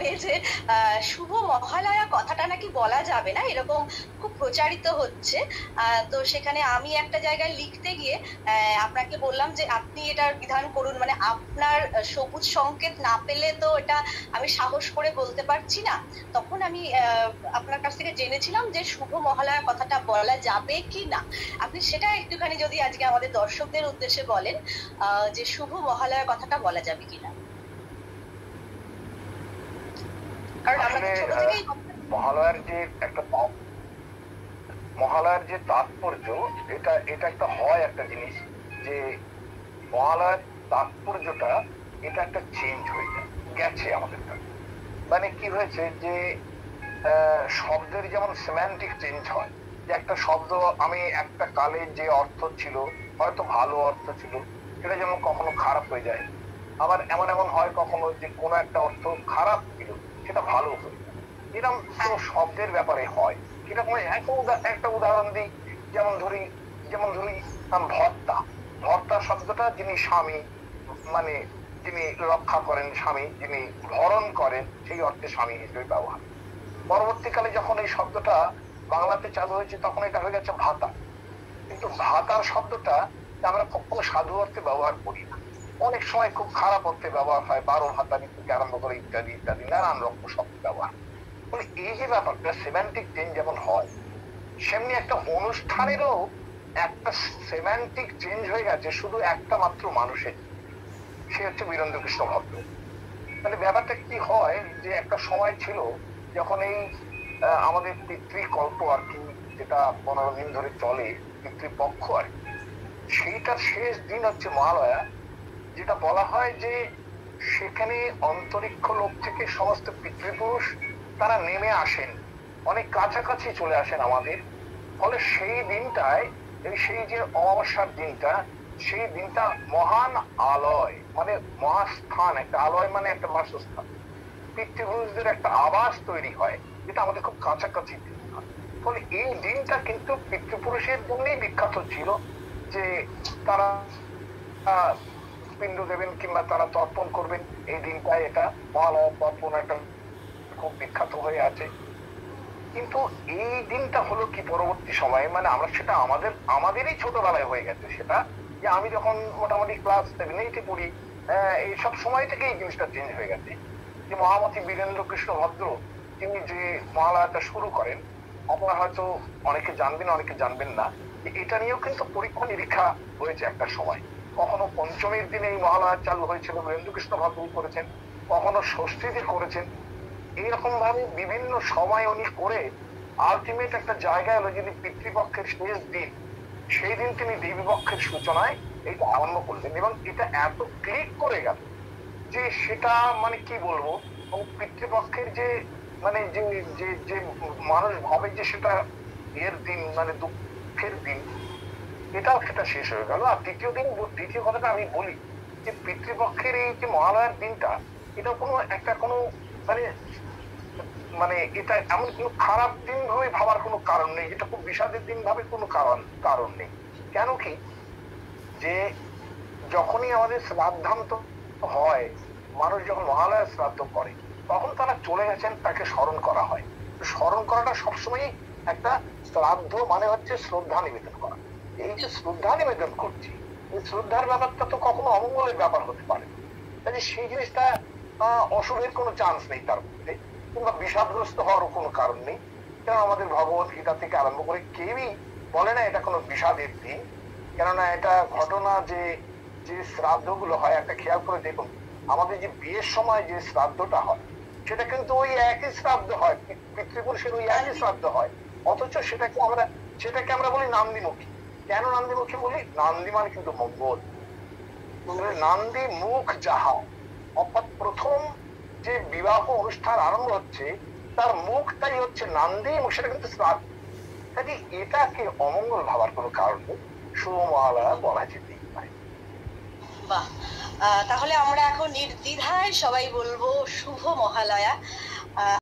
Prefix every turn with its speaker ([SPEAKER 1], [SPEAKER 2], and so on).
[SPEAKER 1] যে শুভ মহালয়া কথাটা নাকি বলা যাবে না, এরকম খুব প্রচারিত হচ্ছে। তো সেখানে আমি একটা জায়গায় লিখতে গিয়ে আপনাকে বললাম যে আপনি এটার বিধান করুন, মানে আপনার সবুজ সংকেত না পেলে তো এটা আমি সাহস করে বলতে পারছি না। তখন আমি আপনার কাছ থেকে জেনেছিলাম যে শুভ মহালয়া কথাটা বলা যাবে কি না। আপনি সেটা একটুখানি যদি আজকে আমাদের দর্শকদের উদ্দেশ্যে বলেন যে শুভ মহালয়া কথাটা বলা যাবে কিনা, কারণ আমরা
[SPEAKER 2] আসলে
[SPEAKER 1] তো ছোট থেকেই।
[SPEAKER 2] মহালয়ার যে একটা মহালয়ার যে তাৎপর্য, এটা এটা একটা হয় একটা জিনিস যে মহালয়ার তাৎপর্যটা এটা একটা চেঞ্জ হয়ে যায় গেছে আমাদের কাছে। মানে কি হয়েছে যে শব্দের যেমন সেমান্টিক চেঞ্জ হয়, যে একটা শব্দ আমি একটা কালে যে অর্থ ছিল হয়তো ভালো অর্থ ছিল, সেটা যেমন কখনো খারাপ হয়ে যায়। আবার এমন এমন হয় কখনো যে কোনো একটা অর্থ খারাপ ছিল সেটা ভালো হয়ে যায়। এরকম শব্দের ব্যাপারে হয়। এরকম একটা উদাহরণ দিই, যেমন ধরি যেমন ধরি ভর্তা। ভর্তা শব্দটা যিনি স্বামী, মানে যিনি রক্ষা করেন, স্বামী যিনি ভরণ করেন, সেই অর্থে স্বামী হিসেবে ব্যবহার। পরবর্তীকালে যখন এই শব্দটা বাংলাতে চালু হয়েছে তখন এটা হয়ে গেছে ভাতা। কিন্তু ভাতার শব্দটা আমরা কখনো সাধু অর্থে ব্যবহার করি না, অনেক সময় খুব খারাপ অর্থে ব্যবহার হয়, 12 ভাতা থেকে আরম্ভ করে ইত্যাদি ইত্যাদি নানান রকম শব্দ ব্যবহার। ফলে এই যে ব্যাপারটা সেমান্টিক চেঞ্জ যেমন হয়, সেমনি একটা অনুষ্ঠানেরও একটা সেমান্টিক চেঞ্জ হয়ে গেছে শুধু একটা মাত্র মানুষের, সে হচ্ছে বীরেন্দ্র কৃষ্ণ ভদ্র। মানে ব্যাপারটা কি হয় যে একটা সময় ছিল যখন এই আমাদের পিতৃকল্প আর কি, যেটা 15 দিন ধরে চলে, পিতৃপক্ষ আর কি, সেইটার শেষ দিন হচ্ছে মহালয়া। যেটা বলা হয় যে সেখানে অন্তরিক্ষ লোক থেকে সমস্ত পিতৃপুরুষ তারা নেমে আসেন, অনেক কাছাকাছি চলে আসেন আমাদের। ফলে সেই দিনটায় সেই যে অমাবস্যার দিনটা, সেই দিনটা মহান আলয়, মানে মহাস্থান, একটা আলয় মানে একটা বাসস্থান, পিতৃপুরুষদের একটা আবাস তৈরি হয়, যেটা আমাদের খুব কাছাকাছি হয়। ফলে এই দিনটা কিন্তু পিতৃপুরুষের জন্যই বিখ্যাত ছিল, যে তারা পিণ্ড দেবেন কিংবা তারা তর্পণ করবেন এই দিনটায়। এটা মহালয়া তর্পণ একটা খুব বিখ্যাত হয়ে আছে। কিন্তু এই দিনটা হলো কি পরবর্তী সময়ে, মানে আমরা সেটা আমাদেরই ছোটবেলায় হয়ে গেছে সেটা, যে আমি যখন মোটামুটি ক্লাস 7-8 পড়ি, এইসব সময় থেকে এই জিনিসটা চেঞ্জ হয়ে গেছে। যে মহামতি বীরেন্দ্র কৃষ্ণ ভদ্র তিনি যে মহালয়াটা শুরু করেন, আপনারা হয়তো অনেকে জানবেন অনেকে জানবেন না, যে এটা নিয়েও কিন্তু পরীক্ষা নিরীক্ষা হয়েছে একটা সময়। কখনো পঞ্চমীর দিনে এই মহালয়া চালু হয়েছিল, বীরেন্দ্র কৃষ্ণ ভদ্র করেছেন, কখনো ষষ্ঠীতে করেছেন। এইরকম ভাবে বিভিন্ন সময় উনি করে আলটিমেট একটা জায়গায় হলো, যদি পিতৃপক্ষের শেষ দিন, সেই দিন তিনি দেবীপক্ষের সূচনায় এটা আরম্ভ করলেন, এবং এটা এত ক্লিক করে গেল যে সেটা মানে কি বলবো, পিতৃপক্ষের যে মানে যে যে যে মানুষ ভাবে যে সেটা এর দিন, মানে দুঃখের দিন, এটাও সেটা শেষ হয়ে গেল। আর দ্বিতীয় কথাটা আমি বলি, যে পিতৃপক্ষের এই যে মহালয়ার দিনটা, এটা কোনো মানে মানে এটা এমন কোনো খারাপ দিন ভাবে ভাবার কোনো কারণ নেই, এটা খুব বিষাদের দিন ভাবে কোনো কারণ নেই। কেন কি, যে যখনই আমাদের শ্রাদ্ধান্ত হয়, মানুষ যখন মহালয়া শ্রাদ্ধ করে তখন তারা চলে গেছেন, তাকে স্মরণ করা হয়। স্মরণ করাটা সবসময় একটা, শ্রাদ্ধ মানে হচ্ছে শ্রদ্ধা নিবেদন করা। এই যে শ্রদ্ধা নিবেদন করছি, এই শ্রদ্ধার ব্যাপারটা তো কখনো অমঙ্গলের ব্যাপার হতে পারে, কাজে সেই জিনিসটা অশুভের কোনো চান্স নেই তার মধ্যে, কিংবা বিষাদগ্রস্ত হওয়ারও কোনো কারণ নেই। কেন আমাদের ভগবত গীতা থেকে আরম্ভ করে কেউই বলে না এটা কোনো বিষাদের দিন। কেননা এটা ঘটনা যে যে শ্রাদ্ধ গুলো হয়, একটা খেয়াল করে দেখুন, আমাদের যে বিয়ের সময় যে শ্রাদ্ধটা হয় সেটা কিন্তু ওই একই শ্রাদ্ধ হয়, পিতৃপুরুষের ওই একই শ্রাদ্ধ হয়, অথচ সেটাকে আমরা বলি নান্দিমুখী। কেন নান্দিমুখী বলি? নান্দি মানে কিন্তু মঙ্গল, নান্দি মুখ যাহা, অর্থাৎ প্রথম যে বিবাহ অনুষ্ঠান আরম্ভ হচ্ছে তার মুখটাই হচ্ছে নান্দি, এবং সেটা কিন্তু শ্রাদ্ধ। কাজে এটাকে অমঙ্গল ভাবার কোনো কারণ নেই, শুভ মহালয়া বলা যেতেই পারে।
[SPEAKER 1] বাহ, তাহলে আমরা এখন নির্দ্বিধায় সবাই বলবো শুভ মহালয়া।